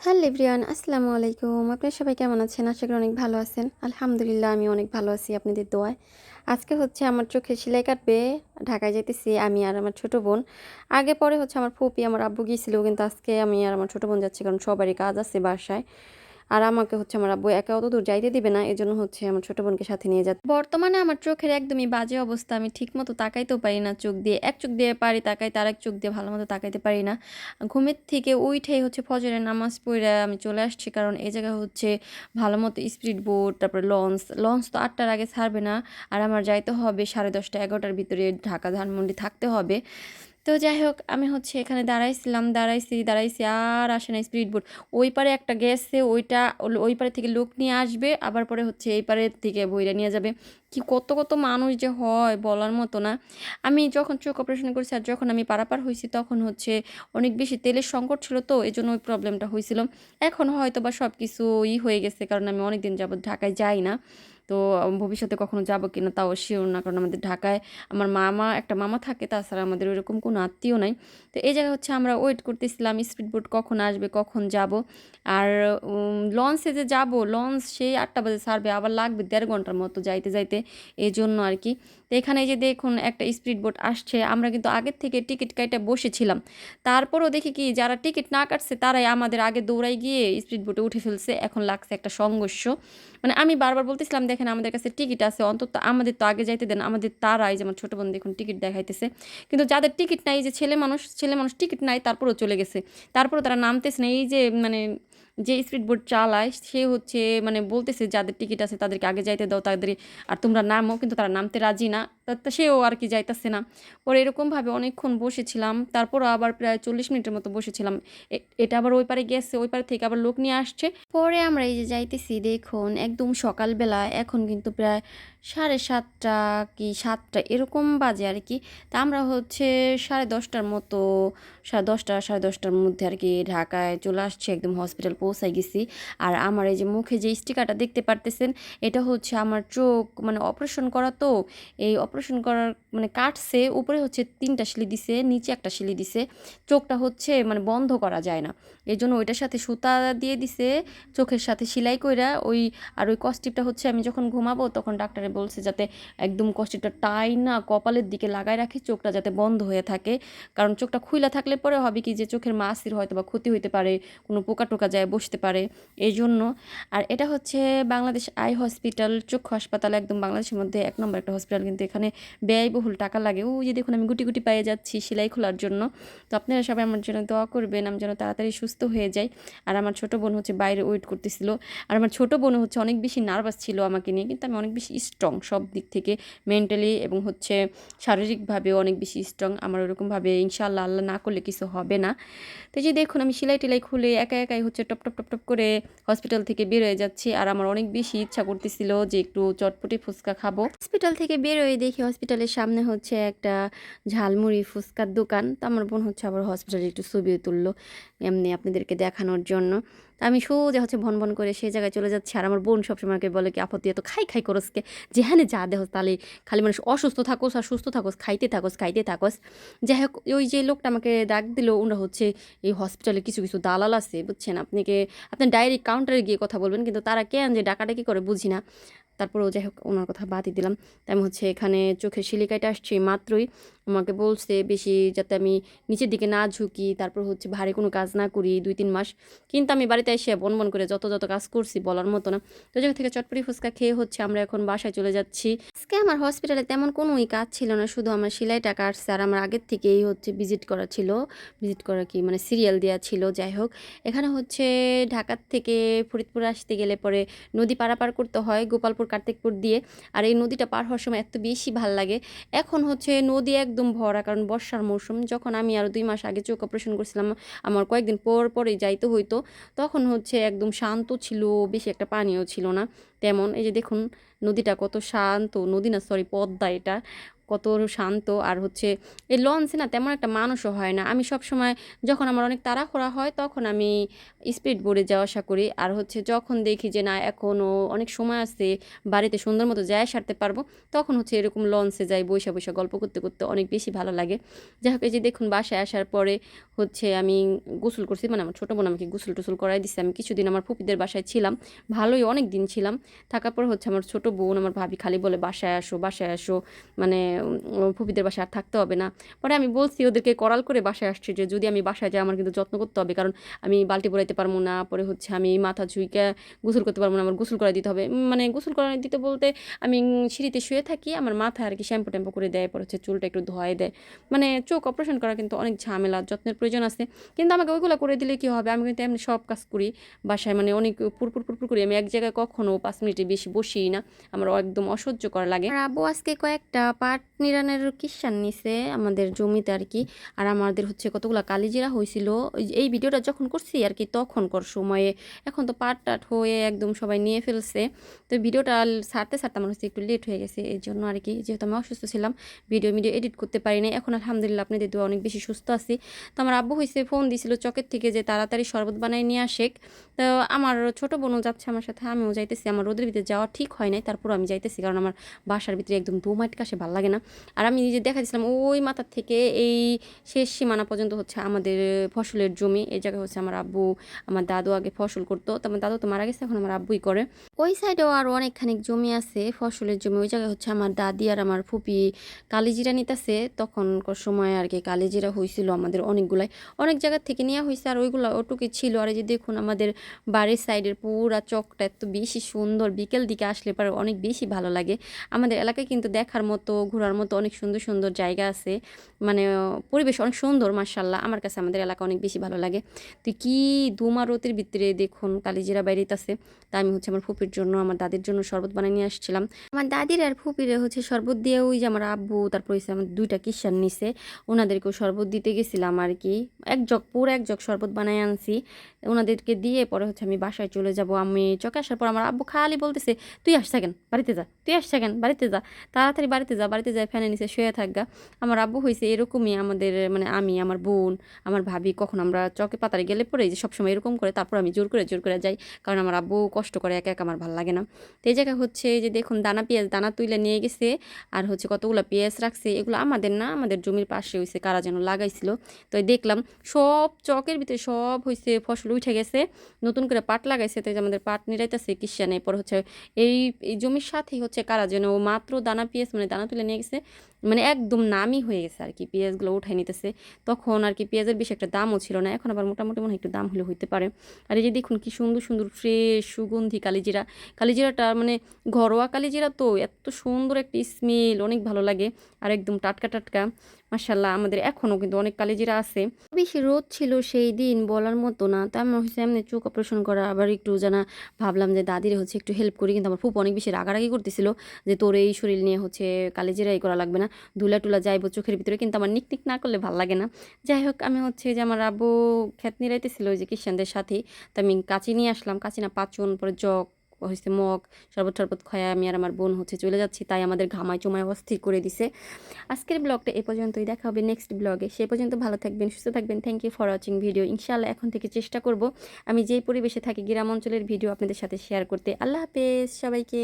Hello everyone, আসসালামু আলাইকুম। আপনারা সবাই কেমন আছেন? আশা করি অনেক ভালো আছেন। আলহামদুলিল্লাহ আমি অনেক ভালো আছি আপনাদের দোয়ায়। আজকে হচ্ছে আমার চোখে সেলাই কাটবে। ঢাকায় যাইতেছি আমি আর আমার ছোট বোন। আগে পরে হচ্ছে আমার ফুপি, আমার আব্বু গিয়েছিল, কিন্তু আজকে আমি আর আমার ছোট বোন যাচ্ছি, কারণ সবারই কাজ আছে বাসায়। আর আমাকে হচ্ছে আমার আব্বু একা অত দূর যাইতে দিবে না, এজন্য হচ্ছে আমার ছোট বোনকে সাথে নিয়ে যাচ্ছে। বর্তমানে আমার চোখের একদমই বাজে অবস্থা, আমি ঠিকমতো তাকাইতেও পারি না। চোখ দিয়ে এক চোখ দিয়ে পারি তাকাইতে, আর এক চোখ দিয়ে ভালো মতো তাকাইতে পারি না। ঘুমের থেকে উঠেই হচ্ছে ফজরের নামাজ পড়ে আমি চলে আসছি, কারণ এই জায়গা হচ্ছে ভালো মতো স্পিড বোট, তারপরে লঞ্চ তো 8টার আগে ছাড়বে না। আর আমার যাইতে হবে 10:30 11টার ভিতরে, ঢাকা ধানমন্ডি থাকতে হবে। তো যাই হোক, আমি হচ্ছে এখানে দাঁড়াইছিলাম, দাঁড়াইছি, আর আসে না স্পিড বোট। ওই পারে একটা গেছে, ওই পারে থেকে লোক নিয়ে আসবে, আবার পরে হচ্ছে এই পারে থেকে বইরা নিয়ে যাবে। কি কত কত মানুষ যে হয় বলার মতো না। আমি যখন চোখ অপারেশন করছি আর যখন আমি পারাপার হয়েছি, তখন হচ্ছে অনেক বেশি তেলের সংকট ছিল, তো এই জন্য ওই প্রবলেমটা হয়েছিল। এখন হয়তো বা সব কিছু হয়ে গেছে, কারণ আমি অনেক দিন যাবত ঢাকায় যাই না। তো ভবিষ্যতে কখনো যাবো কিনা তাও শিওর না, কারণ আমাদের ঢাকায় আমার একটা মামা থাকে, তাছাড়া আমাদের ওইরকম কোনো আত্মীয় নাই। তো এই জায়গায় হচ্ছে আমরা ওয়েট করতেছিলাম স্পিড বোট কখন আসবে, কখন যাব। আর লঞ্চে যে যাব, লঞ্চ সেই 8টা বাজে ছাড়বে, আবার লাগবে 1.5 ঘন্টার মতো যাইতে যাইতে, এই জন্য আর কি। তো এখানে এই যে দেখুন একটা স্পিড বোট আসছে, আমরা কিন্তু আগের থেকে টিকিট কাইটে বসেছিলাম। তারপরও দেখি কি, যারা টিকিট না কাটছে তারাই আমাদের আগে দৌড়াই গিয়ে স্পিড বোটে উঠে ফেলছে। এখন লাগছে একটা সংঘর্ষ। মানে আমি বারবার বলতেছিলাম, দেখেন আমাদের কাছে টিকিট আছে, অন্তত আমাদের তো আগে যাইতে দেন। আমাদের তারাই, যেমন ছোটো বোন দেখুন টিকিট দেখাইতেছে, কিন্তু যাদের টিকিট নাই, যে ছেলে মানুষ টিকিট নাই, তারপরেও চলে গেছে। তারপরেও তারা নামতেছে না। এই যে মানে যে স্পিড বোট চালায় সে হচ্ছে মানে বলতেছে যাদের টিকিট আছে তাদেরকে আগে যাইতে দাও, তাদের আর তোমরা নামো, কিন্তু তারা নামতে রাজি না। তা সেও আর কি যাইতেছে না। পরে এরকমভাবে অনেকক্ষণ বসেছিলাম, তারপরও আবার প্রায় 40 মিনিটের মতো বসেছিলাম। এটা আবার ওই পারে গেছে, ওই পারে থেকে আবার লোক নিয়ে আসছে। পরে আমরা এই যে যাইতেছি, দেখুন একদম সকালবেলা, এখন কিন্তু প্রায় 7:30 কি 7টা এরকম বাজে আর কি। তা আমরা হচ্ছে 10:30টার মতো, 10:30 সাড়ে 10টার মধ্যে আর কি ঢাকায় চলে আসছি, একদম হসপিটাল পৌঁছায় গেছি। আর আমার এই যে মুখে যে স্টিকারটা দেখতে পারতেছেন, এটা হচ্ছে আমার চোখ মানে অপারেশন করা, তো এই অপারেশন করার মানে কাটছে, উপরে হচ্ছে 3টা সিলি দিছে, নিচে একটা সিলি দিছে। চোখটা হচ্ছে মানে বন্ধ করা যায় না, এই জন্য ওইটার সাথে সুতা দিয়ে দিছে, চোখের সাথে সেলাই কইরা ওই। আর ওই কস্টিপটা হচ্ছে আমি যখন ঘুমাবো তখন ডাক্তারে বলছে যাতে একদম কস্টিপটা না কপালের দিকে লাগায় রাখি, চোখটা যাতে বন্ধ হয়ে থাকে। কারণ চোখটা খুইলা থাকলে পরে হবে কি, যে চোখের মাসির হয়তো বা ক্ষতি হইতে পারে, কোনো পোকা টোকা যায় বসতে পারে, এই জন্য। আর এটা হচ্ছে বাংলাদেশ আই হসপিটাল, চক্ষু হাসপাতাল, একদম বাংলাদেশের মধ্যে 1 নম্বর একটা হসপিটাল, কিন্তু এখানে ব্যয়বহুল টাকা লাগে। ওই যে দেখুন আমি গুটি গুটি পায়ে যাচ্ছি সেলাই খোলার জন্য। তো আপনারা সবাই আমার জন্য দোয়া করবেন, আমি যেন তাড়াতাড়ি সুস্থ হয়ে যাই। আর আমার ছোট বোন হচ্ছে বাইরে ওয়েট করতেছিল। আর আমার ছোট বোন হচ্ছে অনেক বেশি নার্ভাস ছিল আমাকে নিয়ে, কিন্তু আমি অনেক বেশি স্ট্রং সব দিক থেকে, মেন্টালি এবং হচ্ছে শারীরিকভাবেও অনেক বেশি স্ট্রং। আমার ওরকমভাবে ইনশাআল্লাহ আল্লাহ না করলে কিছু হবে না। তো এই যে দেখুন আমি সেলাই টেলাই খুলে একা একাই হচ্ছে টপ টপ টপ টপ করে হসপিটাল থেকে বের হয়ে যাচ্ছি। আর আমার অনেক বেশি ইচ্ছা করতেছিল যে একটু চটপটি ফুচকা খাবো। হসপিটাল থেকে বের হয়ে দেখি হসপিটালের সামনে হচ্ছে একটা ঝালমুড়ি ফুচকার দোকান। তো আমার বোন হচ্ছে আবার হসপিটালে একটু ছবিও তুললো এমনি আপনাদেরকে দেখানোর জন্য। তা আমি সোজা হচ্ছে ভন ভন করে সেই জায়গায় চলে যাচ্ছি। আর আমার বোন সবসময় আমাকে বলে কি, আপত্তি এত খাই খাই করসকে, যেখানে যা দেহ তাহলে খালি মানুষ অসুস্থ থাকোস আর সুস্থ থাকোস, খাইতে থাকোস। যাই হোক, ওই যে লোকটা আমাকে ডাক দিল, ওনারা হচ্ছে এই হসপিটালে কিছু কিছু দালাল আছে বুঝছেন, আপনি ডাইরেক্ট কাউন্টারে গিয়ে কথা বলবেন, কিন্তু তারা কেন যে ডাকাডাকি করে বুঝি না। তারপরেও যাই হোক, ওনার কথা বাদই দিলাম। তাই আমি হচ্ছে এখানে চোখের সিলিকাইটা আসছি মাত্রই, আমাকে বলছে বেশি যাতে আমি নিচের দিকে না ঝুঁকি, তারপর হচ্ছে ভারী কোনো কাজ না করি 2-3 মাস। কিন্তু আমি বাড়িতে এসে বন বন করে যত যত কাজ করছি বলার মতো না। তো জায়গা থেকে চটপটি ফুচকা খেয়ে হচ্ছে আমরা এখন বাসায় চলে যাচ্ছি। আজকে আমার হসপিটালে তেমন কোনোই কাজ ছিল না, শুধু আমার সেলাইটা কাটছে। আর আমার আগের থেকেই হচ্ছে ভিজিট করা কি মানে সিরিয়াল দেওয়া ছিল। যাই হোক, এখানে হচ্ছে ঢাকার থেকে ফরিদপুর আসতে গেলে পরে নদী পারাপার করতে হয় গোপালপুর কার্তিকপুর দিয়ে। আর এই নদীটা পার হওয়ার সময় এত বেশি ভাল লাগে। এখন হচ্ছে নদী একদম ভরা, কারণ বর্ষার মৌসুম। যখন আমি আরও 2 মাস আগে চোখ অপারেশন করছিলাম, আমার কয়েকদিন পর পরেই যাইতে হইতো, তখন হচ্ছে একদম শান্ত ছিল, বেশি একটা পানিও ছিল না তেমন। এই যে দেখুন নদীটা কত শান্ত, নদী না সরি পদ্মা, এটা কত শান্ত। আর হচ্ছে এই লঞ্চে না তেমন একটা মানুষও হয় না। আমি সবসময় যখন আমার অনেক তাড়াহুড়া হয় তখন আমি স্পিড বোটে যাওয়া আসা করি। আর হচ্ছে যখন দেখি যে না এখনও অনেক সময় আছে, বাড়িতে সুন্দর মতো যায়া সারতে পারবো, তখন হচ্ছে এরকম লঞ্চে যাই, বইসা বইসা গল্প করতে করতে অনেক বেশি ভালো লাগে। যাই হোক, এই যে দেখুন বাসায় আসার পরে হচ্ছে আমি গোসল করছি, মানে আমার ছোটো বোন আমাকে গোসল টোসল করাই দিচ্ছে। আমি কিছুদিন আমার ফুপিদের বাসায় ছিলাম, ভালোই অনেক দিন ছিলাম। থাকার পর হচ্ছে আমার ছোটো বোন, আমার ভাবি খালি বলে বাসায় আসো বাসায় আসো, মানে ফুপিদের বাসায় আর থাকতে হবে না। পরে আমি বলছি ওদেরকে করাল করে বাসায় আসছি যে যদি আমি বাসায় যাই আমার কিন্তু যত্ন করতে হবে, কারণ আমি বালতি পরাইতে পারবো না, পরে হচ্ছে আমি মাথা ঝুঁইকে গোসল করতে পারবো না, আমার গোসল করা দিতে হবে। মানে গোসল করা দিতে বলতে আমি সিঁড়িতে শুয়ে থাকি, আমার মাথায় আর কি শ্যাম্পু ট্যাম্পু করে দেয়, পরে হচ্ছে চুলটা একটু ধোয়াই দেয়। মানে চোখ অপারেশন করা কিন্তু অনেক ঝামেলা, যত্নের প্রয়োজন আছে। কিন্তু আমাকে ওইগুলো করে দিলে কি হবে, আমি কিন্তু এমনি সব কাজ করি বাসায়, মানে অনেক পুরপুর পুরপুর করি। আমি এক জায়গায় কখনো 5 মিনিটের বেশি বসিই না, আমার একদম অসহ্য করা লাগে। আর আব্বু আজকে কয়েকটা পাট নিড়ানের কিস্সান নিছে আমাদের জমিতে আর কি। আর আমাদের হচ্ছে কতগুলা কালিজিরা হয়েছিল এই ভিডিওটা যখন করছি আর কি তখনকার সময়ে। এখন তো পাট টাট হয়ে একদম সবাই নিয়ে ফেলছে। তো ভিডিওটা ছাড়তে ছাড়তে আমার হচ্ছে একটু লেট হয়ে গেছে, এই জন্য আর কি, যেহেতু আমি অসুস্থ ছিলাম ভিডিও এডিট করতে পারি নাই। এখন আলহামদুলিল্লাহ আপনাদের দোয়া অনেক বেশি সুস্থ আছি। তো আমার আব্বু হয়েছে ফোন দিছিল চকের থেকে যে তাড়াতাড়ি শরবত বানাই নিয়ে আসেক। তো আমার ছোটো বোনও যাচ্ছে আমার সাথে, আমিও যাইতেছি। আমার রোদের ভিতরে যাওয়া ঠিক হয় নাই, তারপর আমি যাইতেছি, কারণ আমার বাসার ভিতরে একদম দু মাইট কাশে ভালো লাগে না। আর আমি নিজে দেখাচ্ছিলাম ওই মাথার থেকে এই শেষ সীমানা পর্যন্ত হচ্ছে আমাদের ফসলের জমি। এই জায়গায় হচ্ছে আমার আব্বু, আমার দাদু আগে ফসল করতো, তো আমার দাদু তো মারা গেছে, এখন আমার আব্বুই করে। ওই সাইডেও আরও অনেকখানি জমি আছে ফসলের জমি, ওই জায়গায় হচ্ছে আমার দাদি আর আমার ফুপি কালিজিরা নিতেছে। তখনকার সময় আর কি কালিজিরা হয়েছিল আমাদের অনেকগুলাই, অনেক জায়গার থেকে নেওয়া হয়েছে, আর ওইগুলো ওটুকুই ছিল। আর এই যে দেখুন আমাদের বাড়ির সাইডের পুরা চকটা এত বেশি সুন্দর, বিকেল দিকে আসলে পরে অনেক বেশি ভালো লাগে। আমাদের এলাকায় কিন্তু দেখার মতো ঘোরার মতো অনেক সুন্দর সুন্দর জায়গা আছে, মানে পরিবেশ অনেক সুন্দর মাশাআল্লাহ। আমার কাছে আমাদের এলাকা অনেক বেশি ভালো লাগে। তো কি ধুমারতির ভিতরে দেখুন কালিজিরা বাইরেইতাছে। তা আমি হচ্ছে আমার ফুপির জন্য, আমার দাদির জন্য শরবত বানিয়ে নিয়ে আসছিলাম। আমার দাদির আর ফুপিরে হচ্ছে শরবত দিয়ে, ওই যে আমার আব্বু তারপর হচ্ছে আমার 2টা কিশান নিছে, ওনাদেরকেও শরবত দিতে গেছিলাম আর কি। পুরো এক জগ শরবত বানাই আনছি ওনাদেরকে দিয়ে। পরে হচ্ছে আমি বাসায় চলে যাব। আমি চকে আসার পর আমার আব্বু খালি বলতেছে তুই আসছা কেন বাড়িতে যা, তুই আসছা কেন বাড়িতে যা, তাড়াতাড়ি বাড়িতে যা, বাড়িতে যায় ফ্যানের নিচে শুয়ে থাকগা। আমার আব্বু হয়েছে এরকমই, আমাদের মানে আমি, আমার বোন, আমার ভাবি, কখন আমরা চকে পাতারে গেলে পরে যে সবসময় এরকম করে, তারপর আমি জোর করে যাই, কারণ আমার আব্বু কষ্ট করে একা একা আমার ভালো লাগে না। তো এই জায়গায় হচ্ছে যে দেখুন পেঁয়াজ দানা তুলে নিয়ে গেছে, আর হচ্ছে কতগুলো পেঁয়াজ রাখছে। এগুলো আমাদের না, আমাদের জমির পাশে হয়েছে, কারা যেন লাগাইছিল। তো দেখলাম সব চকের ভিতরে সব হয়েছে ফসল উঠে গেছে, নতুন করে পাট লাগাইছে। তো আমাদের পাট নিরাইতেছে কিষানে। পর হচ্ছে এই জমির সাথেই হচ্ছে কারা যেন মাত্র দানা পেঁয়াজ মানে দানা তুলে নিয়ে গেছে, মানে একদম নামই হয়ে গেছে আর কি, পেঁয়াজগুলো উঠাই নিতেছে। তখন আর কি পেঁয়াজের বেশি একটা দামও ছিল না, এখন আবার মোটামুটি মনে হয় একটু দাম হলে হইতে পারে। আর এই যে দেখুন কি সুন্দর সুন্দর ফ্রেশ সুগন্ধি কালিজিরা। কালিজিরাটা মানে ঘরোয়া কালিজিরা, তো এত সুন্দর একটা স্মেল, অনেক ভালো লাগে। আর একদম টাটকা টাটকা মাশাআল্লাহ। আমাদের এখনও কিন্তু অনেক কালিজিরা আছে। বেশি রোদ ছিল সেই দিন বলার মতো না। তা আমি হচ্ছে এমনি চোখ অপারেশন করা, আবার একটু জানা ভাবলাম যে দাদিরে হচ্ছে একটু হেল্প করি, কিন্তু আমার ফুপ অনেক বেশি রাগারাগি করতেছিল যে তোর এই শরীর নিয়ে হচ্ছে কালিজিরাই করা লাগবে না, ধুলা টুলা যাইব চোখের ভিতরে, কিন্তু আমার নিকনিক না করলে ভাল লাগে না। যাই হোক, আমি হচ্ছে যে আমার আব্বু খেত নিরাইতেছিল ওই যে কিষানদের সাথে, তো আমি কাঁচি নিয়ে আসলাম, কাঁচি না পাচন, পরে জগ হচ্ছে মগ, শরবত টরবত খায় আমি আর আমার বোন হচ্ছে চলে যাচ্ছি, তাই আমাদের ঘামায় চুমায় অস্থির করে দিছে। আজকের ব্লগটা এ পর্যন্তই, দেখা হবে নেক্সট ব্লগে। সে পর্যন্ত ভালো থাকবেন, সুস্থ থাকবেন। Thank you for watching video. ইনশাআল্লাহ এখন থেকে চেষ্টা করব আমি যেই পরিবেশে থাকি গ্রাম অঞ্চলের ভিডিও আপনাদের সাথে শেয়ার করতে। আল্লাহ হাফেজ সবাইকে।